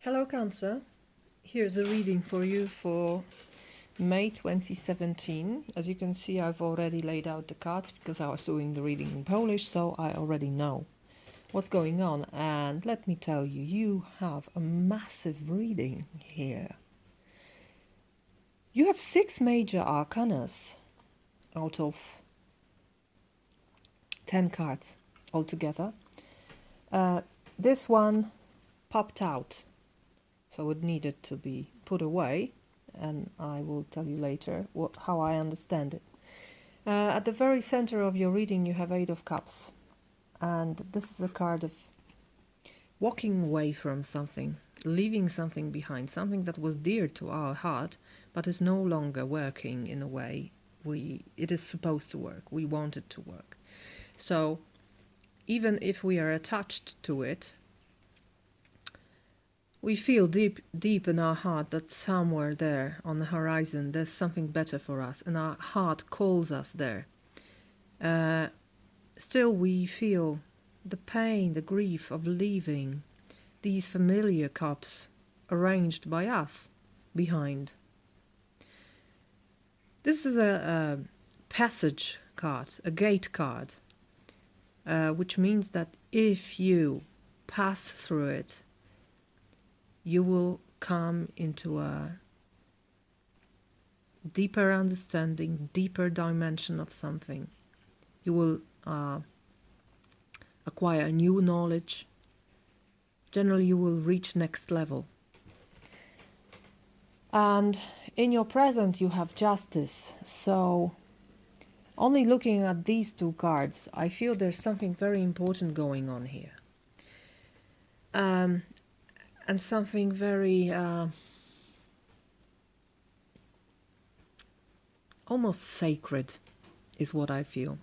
Hello, Cancer. Here's a reading for you for May 2017. As you can see, I've already laid out the cards because I was doing the reading in Polish, so I already know what's going on. And let me tell you, you have a massive reading here. You have 6 major arcanas out of 10 cards altogether. This one popped out, so it needed to be put away, and I will tell you later how I understand it. At the very center of your reading you have 8 of Cups, and this is a card of walking away from something, leaving something behind, something that was dear to our heart but is no longer working in a way it is supposed to work. We want it to work. So even if we are attached to it, we feel deep in our heart that somewhere there on the horizon there's something better for us, and our heart calls us there. Still we feel the pain, the grief of leaving these familiar cups arranged by us behind. This is a passage card, a gate card, which means that if you pass through it, you will come into a deeper understanding, deeper dimension of something. You will acquire new knowledge. Generally, you will reach next level. And in your present, you have Justice. So only looking at these 2 cards, I feel there's something very important going on here. And something very almost sacred is what I feel.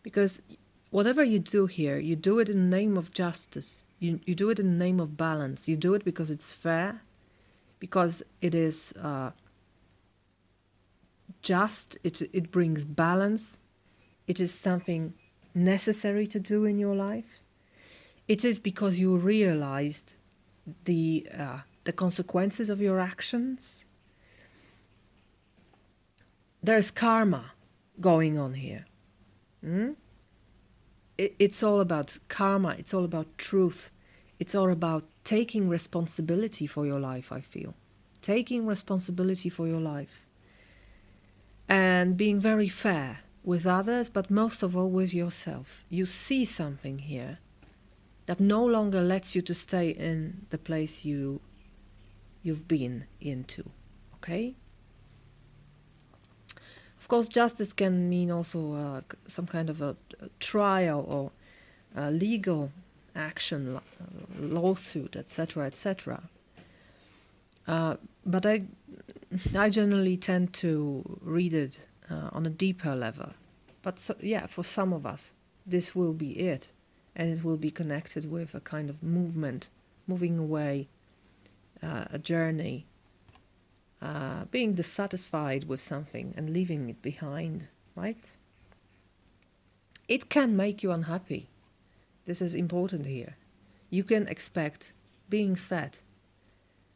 Because whatever you do here, you do it in the name of justice. You do it in the name of balance. You do it because it's fair, because it is just, it brings balance. It is something necessary to do in your life. It is because you realized the consequences of your actions. There's karma going on here. It's all about karma. It's all about truth. It's all about taking responsibility for your life, I feel. Taking responsibility for your life. And being very fair with others, but most of all with yourself. You see something here that no longer lets you to stay in the place you've been into, okay? Of course, justice can mean also some kind of a trial or a legal action, lawsuit, etc., etc. But I generally tend to read it on a deeper level. But so, yeah, for some of us, this will be it. And it will be connected with a kind of movement, moving away, a journey, being dissatisfied with something and leaving it behind, right? It can make you unhappy. This is important here. You can expect being sad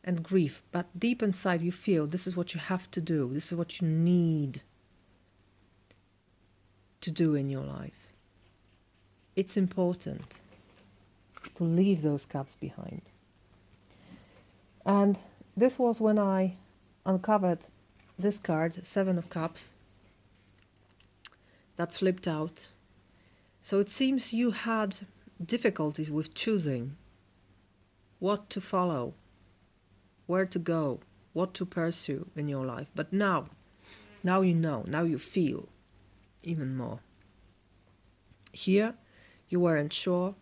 and grief, but deep inside you feel this is what you have to do. This is what you need to do in your life. It's important to leave those cups behind. And this was when I uncovered this card, 7 of Cups, that flipped out. So it seems you had difficulties with choosing what to follow, where to go, what to pursue in your life. But now you know, now you feel even more. Here, you weren't sure.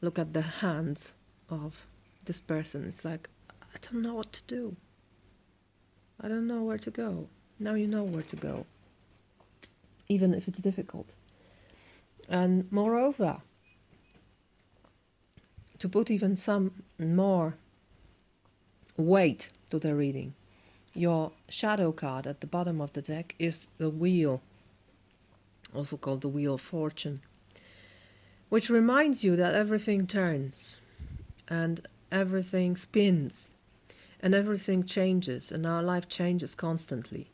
Look at the hands of this person. It's like, I don't know what to do. I don't know where to go. Now you know where to go, even if it's difficult. And moreover, to put even some more weight to the reading, your shadow card at the bottom of the deck is the Wheel, also called the Wheel of Fortune, which reminds you that everything turns. And everything spins and everything changes and our life changes constantly.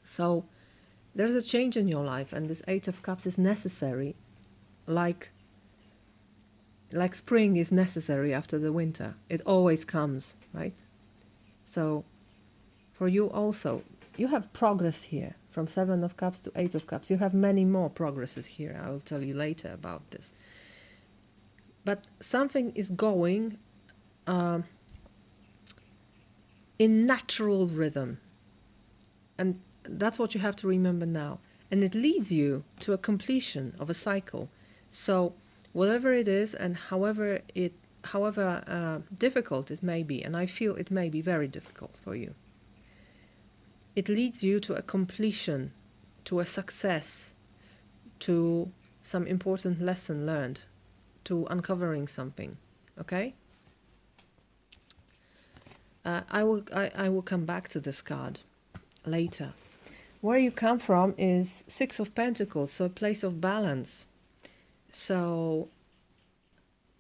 So there's a change in your life, and this Eight of Cups is necessary, like spring is necessary after the winter. It always comes, right? So for you also, you have progress here from Seven of Cups to Eight of Cups. You have many more progresses here. I will tell you later about this. But something is going in natural rhythm. And that's what you have to remember now. And it leads you to a completion of a cycle. So whatever it is and however difficult it may be, and I feel it may be very difficult for you, it leads you to a completion, to a success, to some important lesson learned, to uncovering something. Okay? I will come back to this card later. Where you come from is Six of Pentacles, so a place of balance. So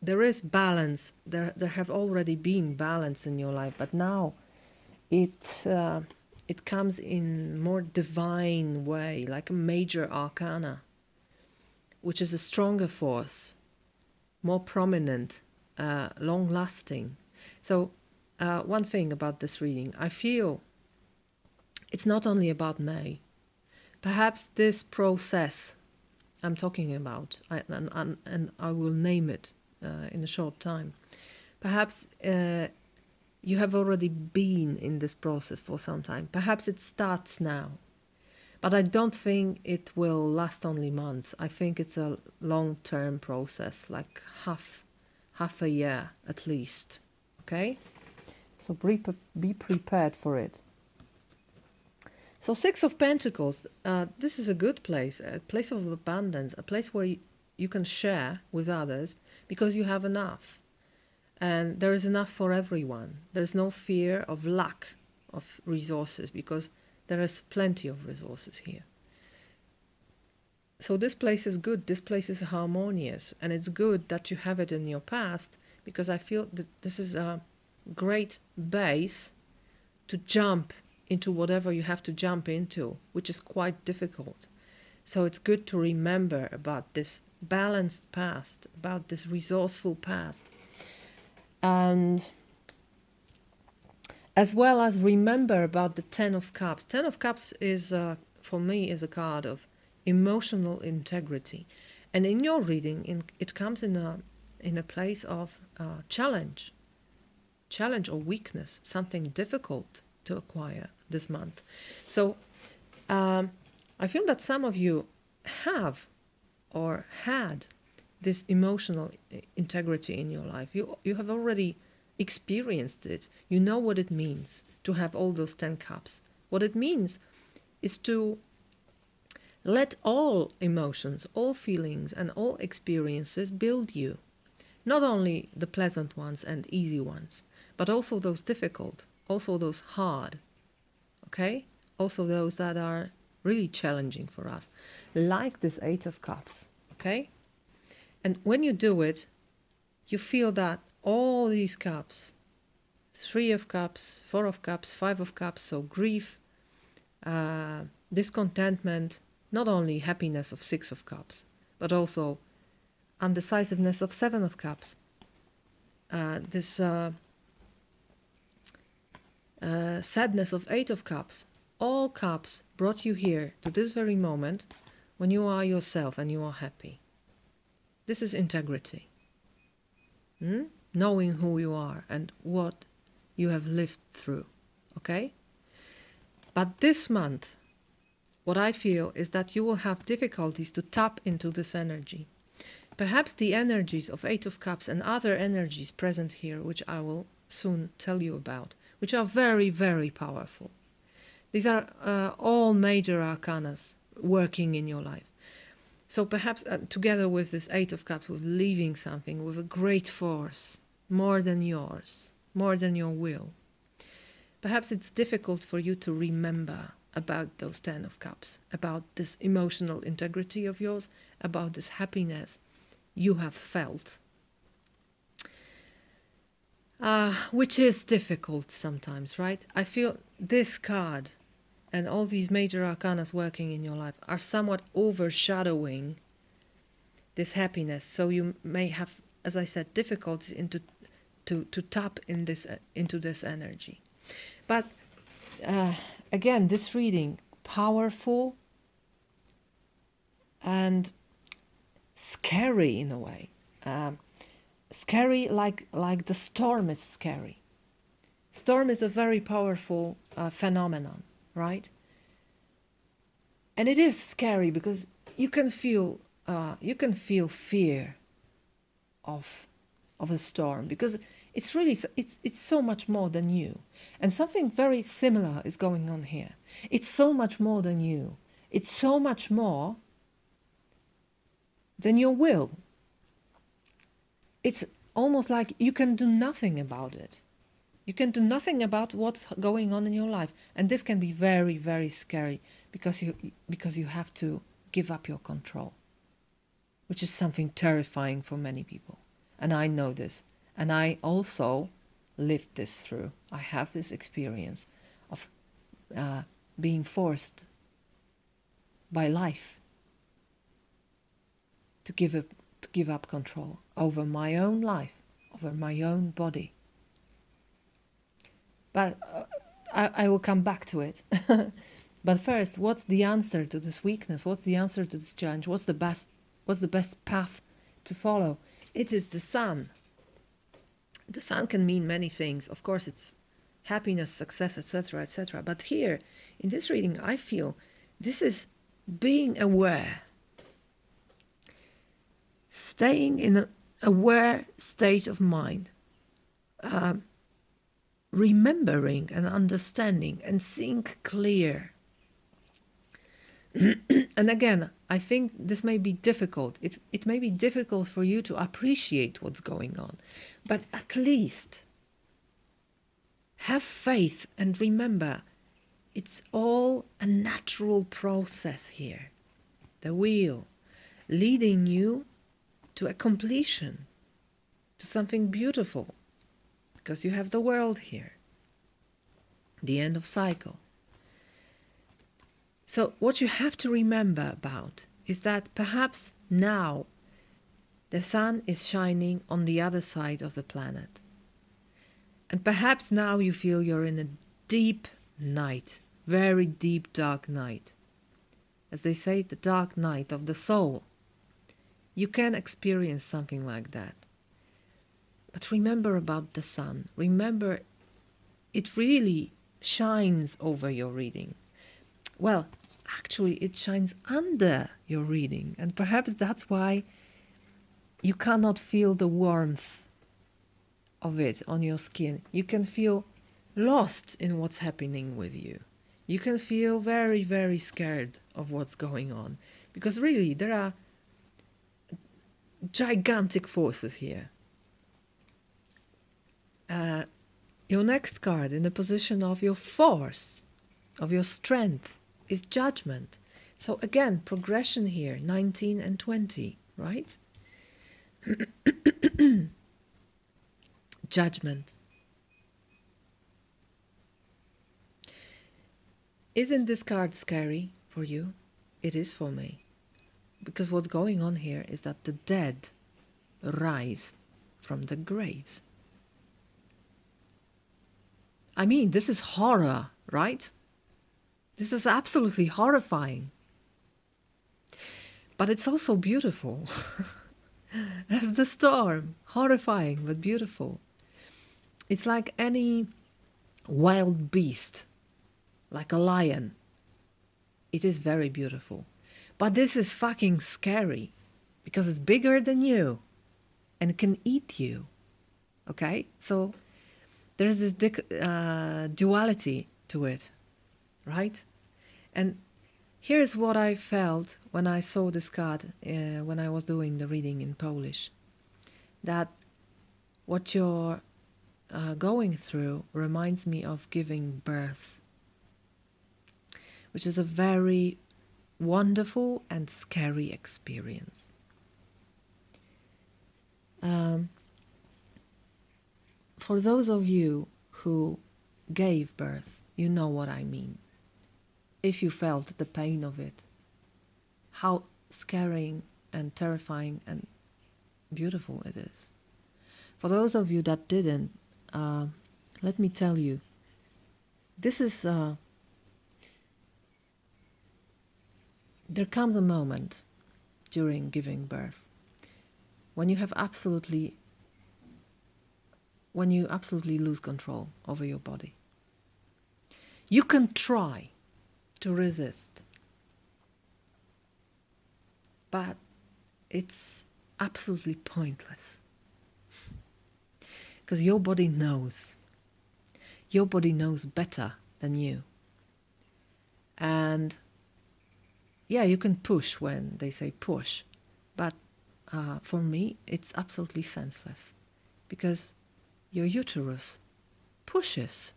there is balance. There have already been balance in your life, but now it comes in more divine way, like a major arcana, which is a stronger force, more prominent, long-lasting. So one thing about this reading, I feel it's not only about May. Perhaps this process I'm talking about, and I will name it in a short time. Perhaps you have already been in this process for some time. Perhaps it starts now. But I don't think it will last only months. I think it's a long-term process, like half a year at least. Okay? So be prepared for it. So Six of Pentacles, this is a good place, a place of abundance, a place where you can share with others because you have enough. And there is enough for everyone. There's no fear of lack of resources because there is plenty of resources here. So this place is good. This place is harmonious. And it's good that you have it in your past because I feel that this is a great base to jump into whatever you have to jump into, which is quite difficult. So it's good to remember about this balanced past, about this resourceful past. And as well as remember about the Ten of Cups. Ten of Cups is, for me, is a card of emotional integrity. And in your reading, it comes in a place of challenge or weakness, something difficult to acquire this month. So I feel that some of you have or had this emotional integrity in your life. You have already experienced it. You know what it means to have all those 10 cups. What it means is to let all emotions, all feelings, and all experiences build you. Not only the pleasant ones and easy ones, but also those difficult, also those hard, okay? Also those that are really challenging for us, like this Eight of Cups, okay? And when you do it, you feel that all these cups, Three of Cups, Four of Cups, Five of Cups, so grief, discontentment, not only happiness of Six of Cups, but also undecisiveness of Seven of Cups, this sadness of Eight of Cups. All cups brought you here to this very moment when you are yourself and you are happy. This is integrity. Knowing who you are and what you have lived through. Okay? But this month, what I feel is that you will have difficulties to tap into this energy. Perhaps the energies of Eight of Cups and other energies present here, which I will soon tell you about, which are very, very powerful. These are all major arcanas working in your life. So perhaps together with this Eight of Cups, with leaving something with a great force, more than yours, more than your will. Perhaps it's difficult for you to remember about those Ten of Cups, about this emotional integrity of yours, about this happiness you have felt. which is difficult sometimes, right? I feel this card and all these major arcanas working in your life are somewhat overshadowing this happiness. So you may have, as I said, difficulties to tap into this energy. But again, this reading, powerful and scary in a way. Scary like the storm is scary. Storm is a very powerful phenomenon, right? And it is scary because you can feel fear of a storm, because it's really it's so much more than you. And something very similar is going on here. It's so much more than you. It's so much more than your will. It's almost like you can do nothing about it. You can do nothing about what's going on in your life. And this can be very, very scary because you have to give up your control, which is something terrifying for many people. And I know this. And I also lived this through. I have this experience of being forced by life to give up control over my own life, over my own body. But I will come back to it. But first, what's the answer to this weakness? What's the answer to this challenge? What's the best path to follow? It is the sun. The sun can mean many things. Of course, it's happiness, success, etc., etc. But here, in this reading, I feel this is being aware. Staying in an aware state of mind. Remembering and understanding and seeing clear. And again, I think this may be difficult. It may be difficult for you to appreciate what's going on. But at least have faith and remember, it's all a natural process here. The wheel leading you to a completion, to something beautiful. Because you have the world here. The end of cycle. So what you have to remember about is that perhaps now the sun is shining on the other side of the planet. And perhaps now you feel you're in a deep night, very deep dark night. As they say, the dark night of the soul. You can experience something like that. But remember about the sun. Remember, it really shines over your reading. Well, actually, it shines under your reading. And perhaps that's why you cannot feel the warmth of it on your skin. You can feel lost in what's happening with you. You can feel very, very scared of what's going on. Because really, there are gigantic forces here. Your next card in the position of your force, of your strength, is Judgment. So again, progression here, 19 and 20, right? Judgment. Isn't this card scary for you? It is for me. Because what's going on here is that the dead rise from the graves. I mean, this is horror, right? This is absolutely horrifying. But it's also beautiful. As the storm, horrifying but beautiful. It's like any wild beast, like a lion. It is very beautiful. But this is fucking scary because it's bigger than you and can eat you. Okay? So there's this duality to it, right? And here's what I felt when I saw this card when I was doing the reading in Polish. That what you're going through reminds me of giving birth, which is a very wonderful and scary experience. for those of you who gave birth, you know what I mean. If you felt the pain of it, how scaring and terrifying and beautiful it is. For those of you that didn't, let me tell you, this is, there comes a moment during giving birth when you absolutely lose control over your body. You can try to resist, but it's absolutely pointless. Because your body knows. Your body knows better than you. And yeah, you can push when they say push, but for me, it's absolutely senseless. Because your uterus pushes.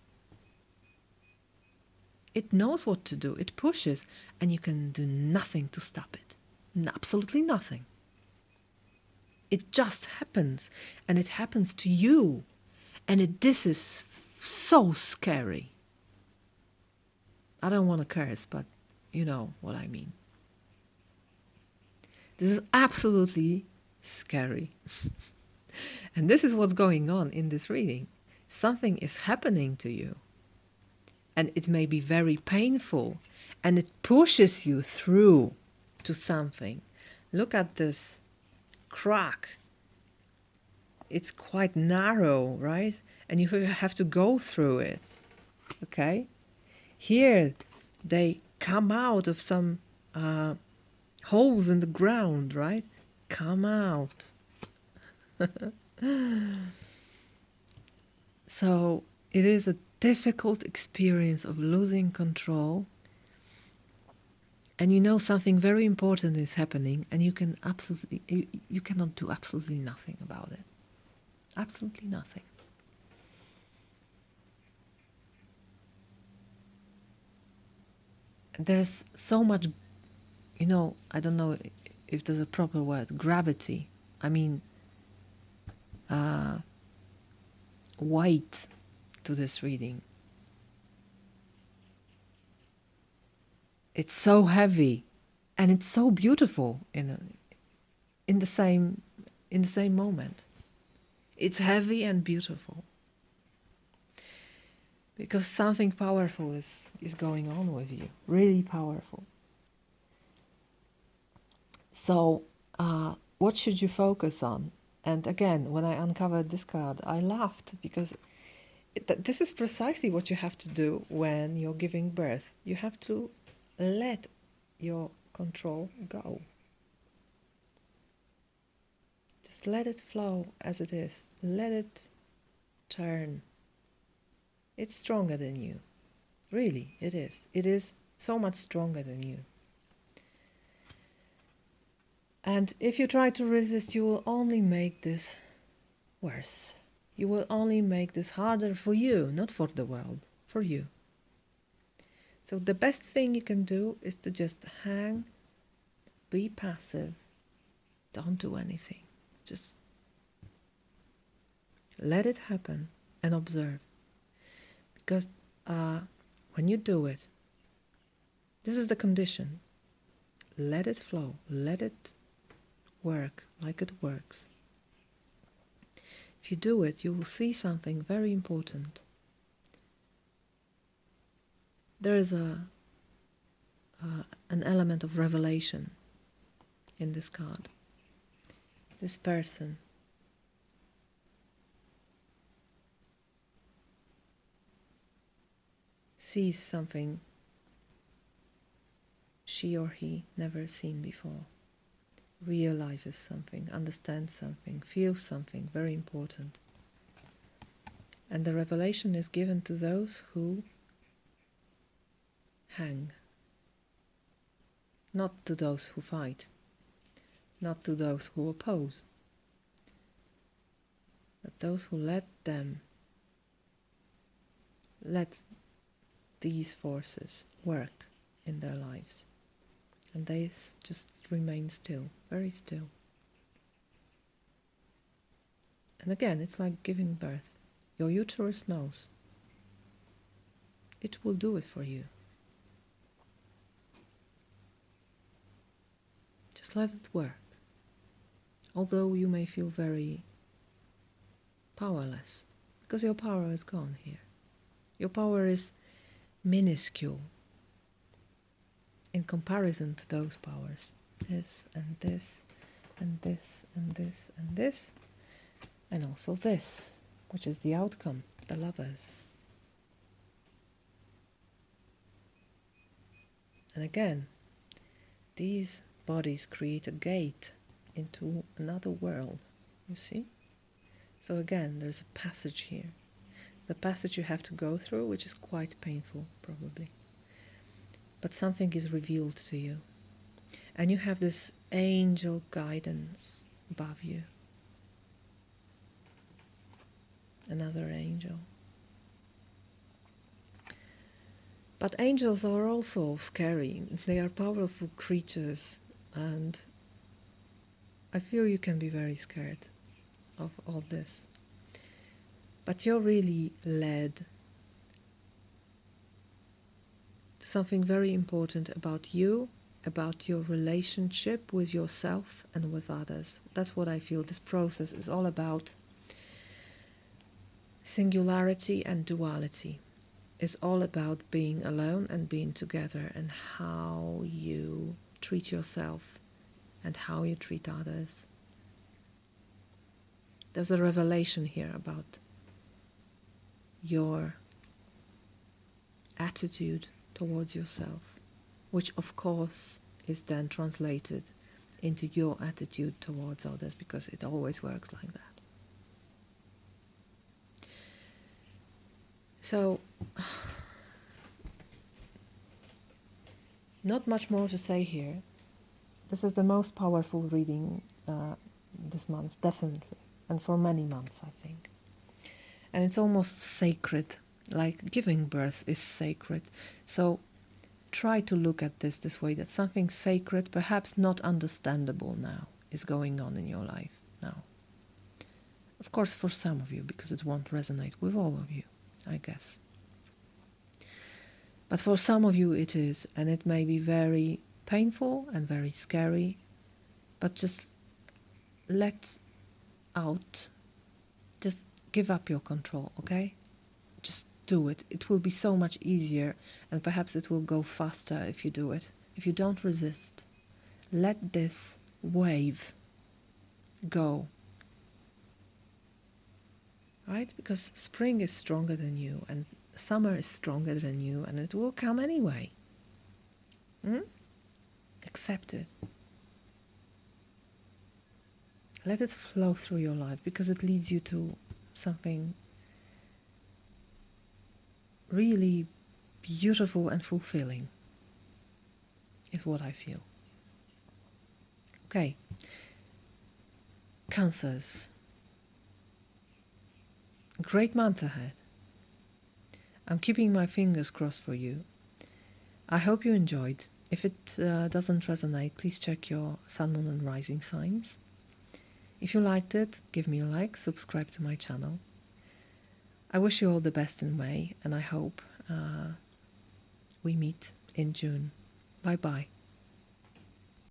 It knows what to do. It pushes, and you can do nothing to stop it. Absolutely nothing. It just happens, and it happens to you. And this is so scary. I don't want to curse, but you know what I mean. This is absolutely scary. And this is what's going on in this reading. Something is happening to you. And it may be very painful. And it pushes you through to something. Look at this crack. It's quite narrow, right? And you have to go through it. Okay? Here, they come out of some holes in the ground, right? Come out. So it is a difficult experience of losing control. And you know something very important is happening, and you cannot do absolutely nothing about it. Absolutely nothing. There's so much, I don't know if there's a proper word, gravity. I mean, weight to this reading. It's so heavy, and it's so beautiful in the same moment. It's heavy and beautiful because something powerful is going on with you, really powerful. So what should you focus on? And again, when I uncovered this card, I laughed because this is precisely what you have to do when you're giving birth. You have to let your control go. Just let it flow as it is. Let it turn. It's stronger than you. Really, it is. It is so much stronger than you. And if you try to resist, you will only make this worse. You will only make this harder for you, not for the world, for you. So the best thing you can do is to just hang, be passive, don't do anything. Just let it happen and observe. Because when you do it, this is the condition. Let it flow, let it work like it works. If you do it, you will see something very important. There is an element of revelation in this card. This person sees something she or he never seen before, realizes something, understands something, feels something very important. And the revelation is given to those who hang, not to those who fight, not to those who oppose, but those who let these forces work in their lives. And they just remain still, very still. And again, it's like giving birth. Your uterus knows. It will do it for you. Just let it work. Although you may feel very powerless, because your power is gone here. Your power is minuscule in comparison to those powers. This and this and this and this and this, and also this, which is the outcome, the lovers. And again, these bodies create a gate into another world, you see? So again, there's a passage here. The passage you have to go through, which is quite painful, probably. But something is revealed to you. And you have this angel guidance above you. Another angel. But angels are also scary. They are powerful creatures, and I feel you can be very scared of all this. But you're really led to something very important about you, about your relationship with yourself and with others. That's what I feel this process is all about. Singularity and duality is all about being alone and being together, and how you treat yourself and how you treat others. There's a revelation here about your attitude towards yourself, which of course is then translated into your attitude towards others, because it always works like that. So, not much more to say here. This is the most powerful reading this month, definitely, and for many months, I think. And it's almost sacred, like giving birth is sacred. So try to look at this way, that something sacred, perhaps not understandable now, is going on in your life now. Of course, for some of you, because it won't resonate with all of you, I guess. But for some of you it is, and it may be very painful and very scary, but just let out, just give up your control, okay? Just do it. It will be so much easier, and perhaps it will go faster if you do it. If you don't resist, let this wave go. Right? Because spring is stronger than you, and summer is stronger than you, and it will come anyway. Accept it. Let it flow through your life, because it leads you to something really beautiful and fulfilling, is what I feel. Okay. Cancers. Great month ahead. I'm keeping my fingers crossed for you. I hope you enjoyed. If it doesn't resonate, please check your sun, moon and rising signs. If you liked it, give me a like, subscribe to my channel. I wish you all the best in May, and I hope we meet in June. Bye-bye.